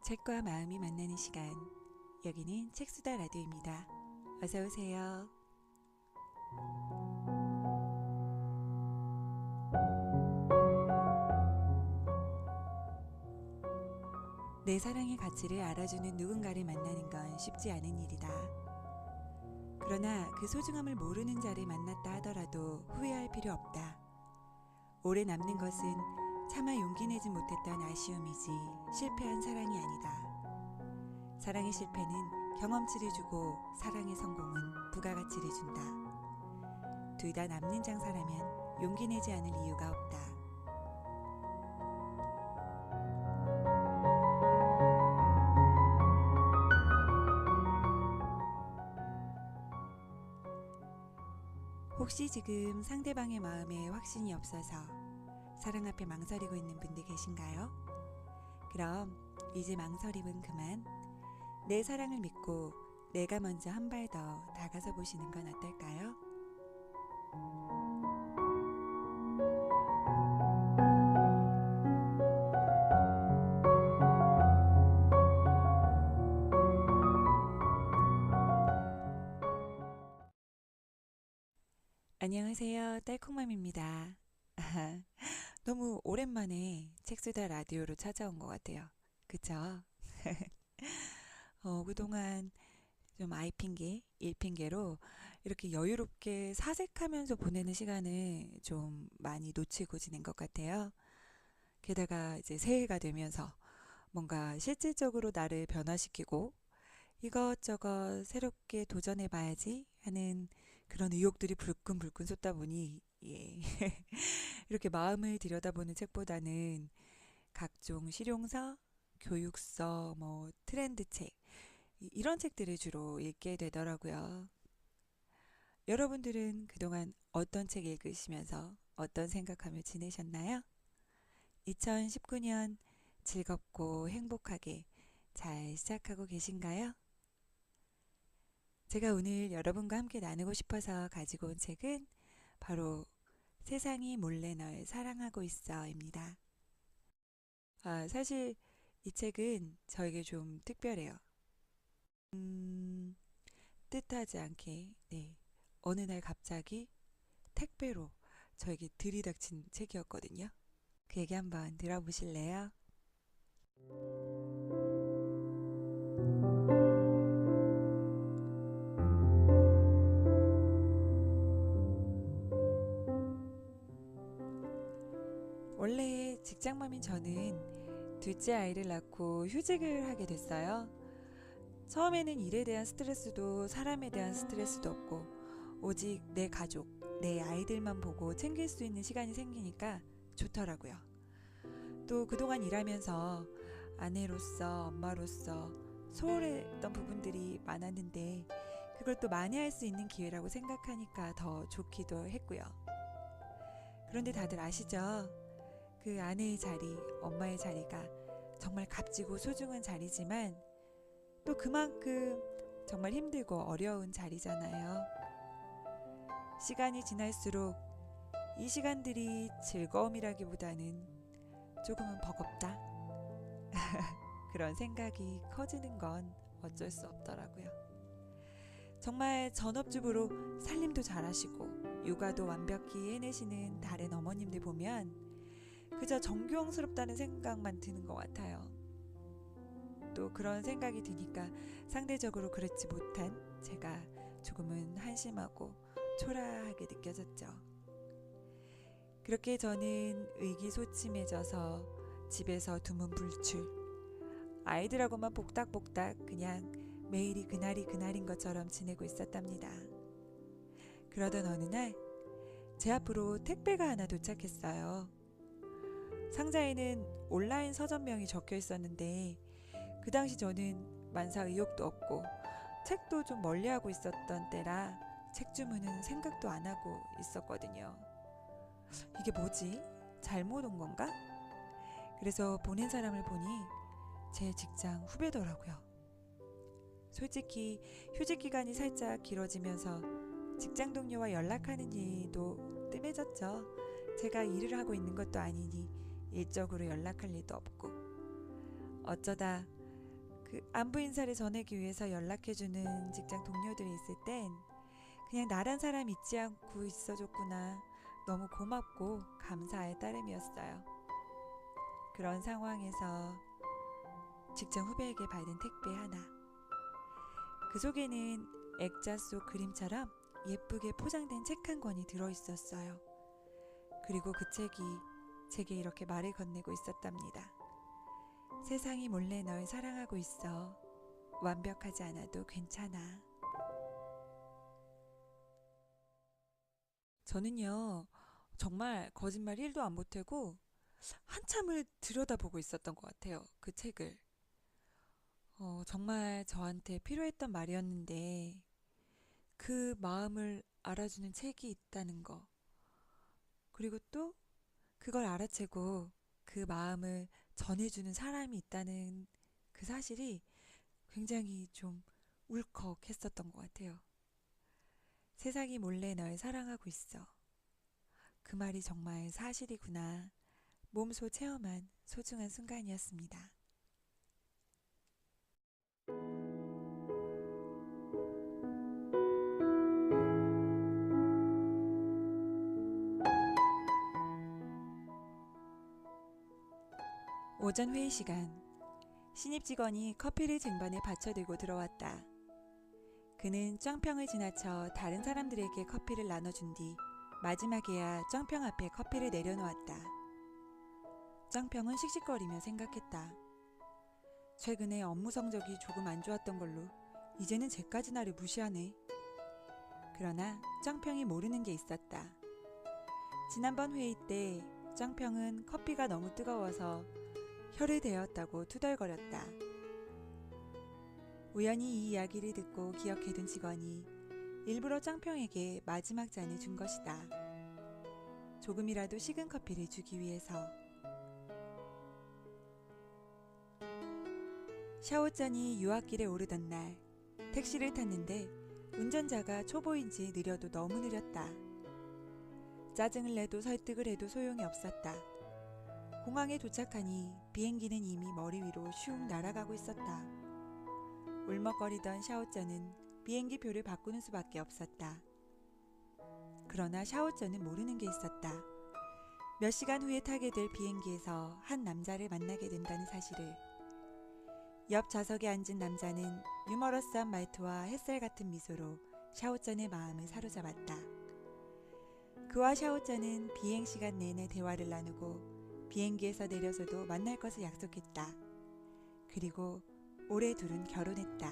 책과 마음이 만나는 시간, 여기는 책수다 라디오입니다. 어서 오세요. 내 사랑의 가치를 알아주는 누군가를 만나는 건 쉽지 않은 일이다. 그러나 그 소중함을 모르는 자를 만났다 하더라도 후회할 필요 없다. 오래 남는 것은 차마 용기 내지 못했던 아쉬움이지 실패한 사랑이 아니다. 사랑의 실패는 경험치를 주고 사랑의 성공은 부가가치를 준다. 둘 다 남는 장사라면 용기 내지 않을 이유가 없다. 혹시 지금 상대방의 마음에 확신이 없어서 사랑 앞에 망설이고 있는 분들 계신가요? 그럼 이제 망설임은 그만. 내 사랑을 믿고 내가 먼저 한 발 더 다가서 보시는 건 어떨까요? 안녕하세요. 딸콩맘입니다. 너무 오랜만에 책수다 라디오로 찾아온 것 같아요. 그쵸? 그동안 좀 아이 핑계, 일 핑계로 이렇게 여유롭게 사색하면서 보내는 시간을 좀 많이 놓치고 지낸 것 같아요. 게다가 이제 새해가 되면서 뭔가 실질적으로 나를 변화시키고 이것저것 새롭게 도전해봐야지 하는 그런 의욕들이 불끈불끈 솟다 보니 이렇게 마음을 들여다보는 책보다는 각종 실용서, 교육서, 트렌드 책 이런 책들을 주로 읽게 되더라고요. 여러분들은 그동안 어떤 책 읽으시면서 어떤 생각하며 지내셨나요? 2019년 즐겁고 행복하게 잘 시작하고 계신가요? 제가 오늘 여러분과 함께 나누고 싶어서 가지고 온 책은 바로 세상이 몰래 널 사랑하고 있어입니다. 사실 이 책은 저에게 좀 특별해요. 뜻하지 않게 어느 날 갑자기 택배로 저에게 들이닥친 책이었거든요. 그 얘기 한번 들어보실래요? 원래 직장맘인 저는 둘째 아이를 낳고 휴직을 하게 됐어요. 처음에는 일에 대한 스트레스도 사람에 대한 스트레스도 없고 오직 내 가족, 내 아이들만 보고 챙길 수 있는 시간이 생기니까 좋더라고요. 또 그동안 일하면서 아내로서 엄마로서 소홀했던 부분들이 많았는데 그걸 또 만회할 수 있는 기회라고 생각하니까 더 좋기도 했고요. 그런데 다들 아시죠? 그 아내의 자리, 엄마의 자리가 정말 값지고 소중한 자리지만 또 그만큼 정말 힘들고 어려운 자리잖아요. 시간이 지날수록 이 시간들이 즐거움이라기보다는 조금은 버겁다. 그런 생각이 커지는 건 어쩔 수 없더라고요. 정말 전업주부로 살림도 잘하시고 육아도 완벽히 해내시는 다른 어머님들 보면 그저 정겨움스럽다는 생각만 드는 것 같아요. 또 그런 생각이 드니까 상대적으로 그렇지 못한 제가 조금은 한심하고 초라하게 느껴졌죠. 그렇게 저는 의기소침해져서 집에서 두문불출, 아이들하고만 복닥복닥 그냥 매일이 그날이 그날인 것처럼 지내고 있었답니다. 그러던 어느 날 제 앞으로 택배가 하나 도착했어요. 상자에는 온라인 서점명이 적혀 있었는데 그 당시 저는 만사 의욕도 없고 책도 좀 멀리하고 있었던 때라 책 주문은 생각도 안 하고 있었거든요. 이게 뭐지? 잘못 온 건가? 그래서 보낸 사람을 보니 제 직장 후배더라고요. 솔직히 휴직 기간이 살짝 길어지면서 직장 동료와 연락하는 일도 뜸해졌죠. 제가 일을 하고 있는 것도 아니니 일적으로 연락할 일도 없고 어쩌다 안부 인사를 전하기 위해서 연락해주는 직장 동료들이 있을 땐 그냥 나란 사람 잊지 않고 있어줬구나. 너무 고맙고 감사할 따름이었어요. 그런 상황에서 직장 후배에게 받은 택배 하나. 그 속에는 액자 속 그림처럼 예쁘게 포장된 책 한 권이 들어있었어요. 그리고 그 책이 제게 이렇게 말을 건네고 있었답니다. 세상이 몰래 널 사랑하고 있어. 완벽하지 않아도 괜찮아. 저는요, 정말 거짓말 1도 안 보태고 한참을 들여다보고 있었던 것 같아요. 그 책을. 정말 저한테 필요했던 말이었는데 그 마음을 알아주는 책이 있다는 거. 그리고 또 그걸 알아채고 그 마음을 전해주는 사람이 있다는 그 사실이 굉장히 좀 울컥했었던 것 같아요. 세상이 몰래 널 사랑하고 있어. 그 말이 정말 사실이구나. 몸소 체험한 소중한 순간이었습니다. 오전 회의 시간. 신입 직원이 커피를 쟁반에 받쳐들고 들어왔다. 그는 쩡평을 지나쳐 다른 사람들에게 커피를 나눠준 뒤 마지막에야 쩡평 앞에 커피를 내려놓았다. 쩡평은 씩씩거리며 생각했다. 최근에 업무 성적이 조금 안 좋았던 걸로 이제는 쟤까지 나를 무시하네. 그러나 쩡평이 모르는 게 있었다. 지난번 회의 때 쩡평은 커피가 너무 뜨거워서 혀를 대었다고 투덜거렸다. 우연히 이 이야기를 듣고 기억해둔 직원이 일부러 쩡평에게 마지막 잔을 준 것이다. 조금이라도 식은 커피를 주기 위해서. 샤오짠이 유학길에 오르던 날 택시를 탔는데 운전자가 초보인지 느려도 너무 느렸다. 짜증을 내도 설득을 해도 소용이 없었다. 공항에 도착하니 비행기는 이미 머리 위로 슝 날아가고 있었다. 울먹거리던 샤오쩌는 비행기 표를 바꾸는 수밖에 없었다. 그러나 샤오쩌는 모르는 게 있었다. 몇 시간 후에 타게 될 비행기에서 한 남자를 만나게 된다는 사실을. 옆 좌석에 앉은 남자는 유머러스한 말투와 햇살 같은 미소로 샤오쩌의 마음을 사로잡았다. 그와 샤오쩌는 비행시간 내내 대화를 나누고 비행기에서 내려서도 만날 것을 약속했다. 그리고 올해 둘은 결혼했다.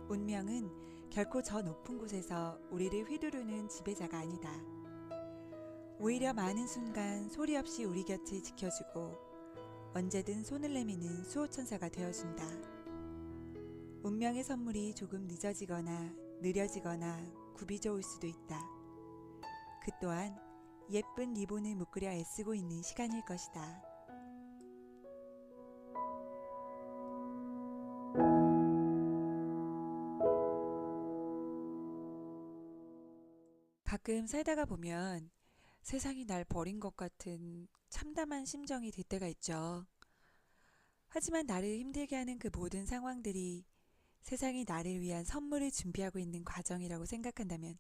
운명은 결코 저 높은 곳에서 우리를 휘두르는 지배자가 아니다. 오히려 많은 순간 소리 없이 우리 곁을 지켜주고 언제든 손을 내미는 수호천사가 되어준다. 운명의 선물이 조금 늦어지거나 느려지거나 굽이 좋을 수도 있다. 그 또한 예쁜 리본을 묶으려 애쓰고 있는 시간일 것이다. 가끔 살다가 보면 세상이 날 버린 것 같은 참담한 심정이 들 때가 있죠. 하지만 나를 힘들게 하는 그 모든 상황들이 세상이 나를 위한 선물을 준비하고 있는 과정이라고 생각한다면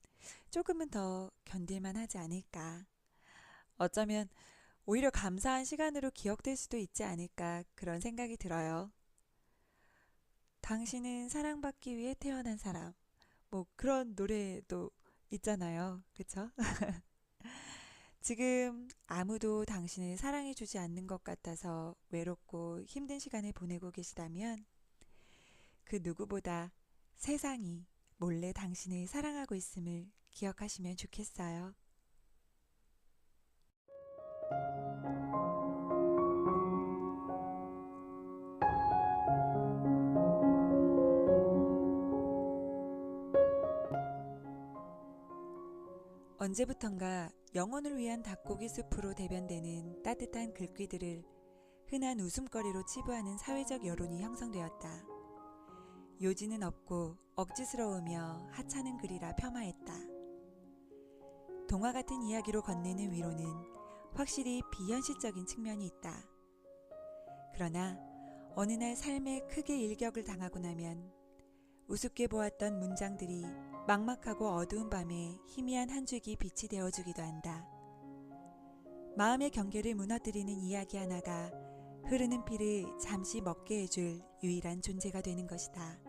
조금은 더 견딜만 하지 않을까. 어쩌면 오히려 감사한 시간으로 기억될 수도 있지 않을까 그런 생각이 들어요. 당신은 사랑받기 위해 태어난 사람. 뭐 그런 노래도 있잖아요. 그쵸? 지금 아무도 당신을 사랑해주지 않는 것 같아서 외롭고 힘든 시간을 보내고 계시다면 그 누구보다 세상이 몰래 당신을 사랑하고 있음을 기억하시면 좋겠어요. 언제부턴가 영혼을 위한 닭고기 숲으로 대변되는 따뜻한 글귀들을 흔한 웃음거리로 치부하는 사회적 여론이 형성되었다. 요지는 없고 억지스러우며 하찮은 글이라 폄하했다. 동화 같은 이야기로 건네는 위로는 확실히 비현실적인 측면이 있다. 그러나 어느 날 삶에 크게 일격을 당하고 나면 우습게 보았던 문장들이 막막하고 어두운 밤에 희미한 한 줄기 빛이 되어주기도 한다. 마음의 경계를 무너뜨리는 이야기 하나가 흐르는 피를 잠시 먹게 해줄 유일한 존재가 되는 것이다.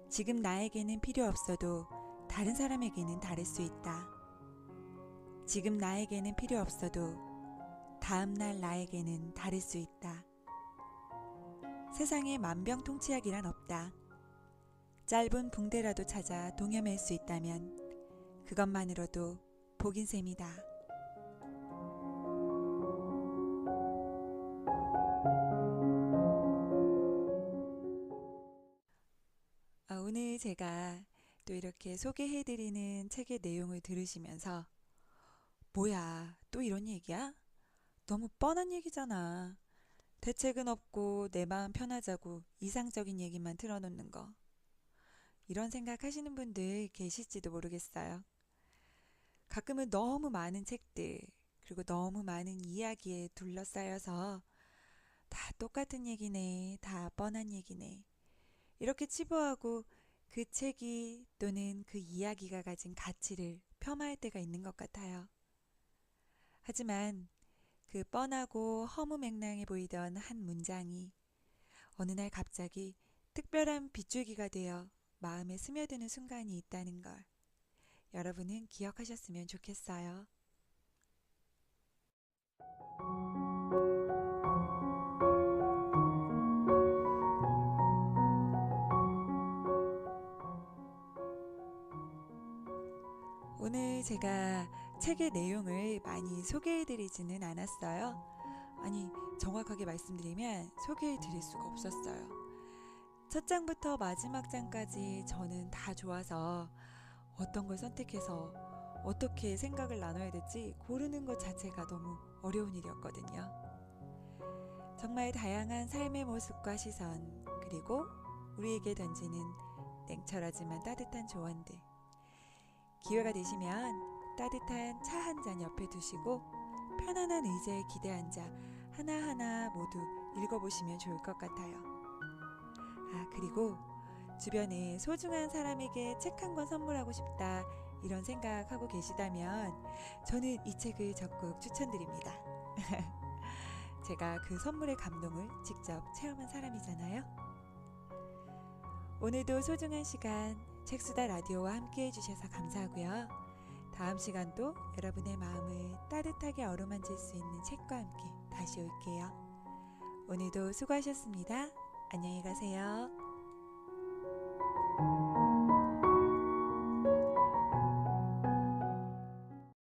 지금 나에게는 필요 없어도 다른 사람에게는 다를 수 있다. 지금 나에게는 필요 없어도 다음날 나에게는 다를 수 있다. 세상에 만병통치약이란 없다. 짧은 붕대라도 찾아 동여맬 수 있다면 그것만으로도 복인 셈이다. 오늘 제가 또 이렇게 소개해드리는 책의 내용을 들으시면서 뭐야, 또 이런 얘기야? 너무 뻔한 얘기잖아. 대책은 없고 내 마음 편하자고 이상적인 얘기만 틀어놓는 거. 이런 생각하시는 분들 계실지도 모르겠어요. 가끔은 너무 많은 책들, 그리고 너무 많은 이야기에 둘러싸여서 다 똑같은 얘기네, 다 뻔한 얘기네. 이렇게 치부하고 그 책이 또는 그 이야기가 가진 가치를 폄하할 때가 있는 것 같아요. 하지만 그 뻔하고 허무맹랑해 보이던 한 문장이 어느 날 갑자기 특별한 빗줄기가 되어 마음에 스며드는 순간이 있다는 걸 여러분은 기억하셨으면 좋겠어요. 오늘 제가 책의 내용을 많이 소개해드리지는 않았어요. 아니, 정확하게 말씀드리면 소개해드릴 수가 없었어요. 첫 장부터 마지막 장까지 저는 다 좋아서 어떤 걸 선택해서 어떻게 생각을 나눠야 될지 고르는 것 자체가 너무 어려운 일이었거든요. 정말 다양한 삶의 모습과 시선, 그리고 우리에게 던지는 냉철하지만 따뜻한 조언들. 기회가 되시면 따뜻한 차 한 잔 옆에 두시고 편안한 의자에 기대 앉아 하나하나 모두 읽어보시면 좋을 것 같아요. 그리고 주변에 소중한 사람에게 책 한 권 선물하고 싶다 이런 생각하고 계시다면 저는 이 책을 적극 추천드립니다. 제가 그 선물의 감동을 직접 체험한 사람이잖아요. 오늘도 소중한 시간 책수다 라디오와 함께 해주셔서 감사하고요. 다음 시간도 여러분의 마음을 따뜻하게 어루만질 수 있는 책과 함께 다시 올게요. 오늘도 수고하셨습니다. 안녕히 가세요.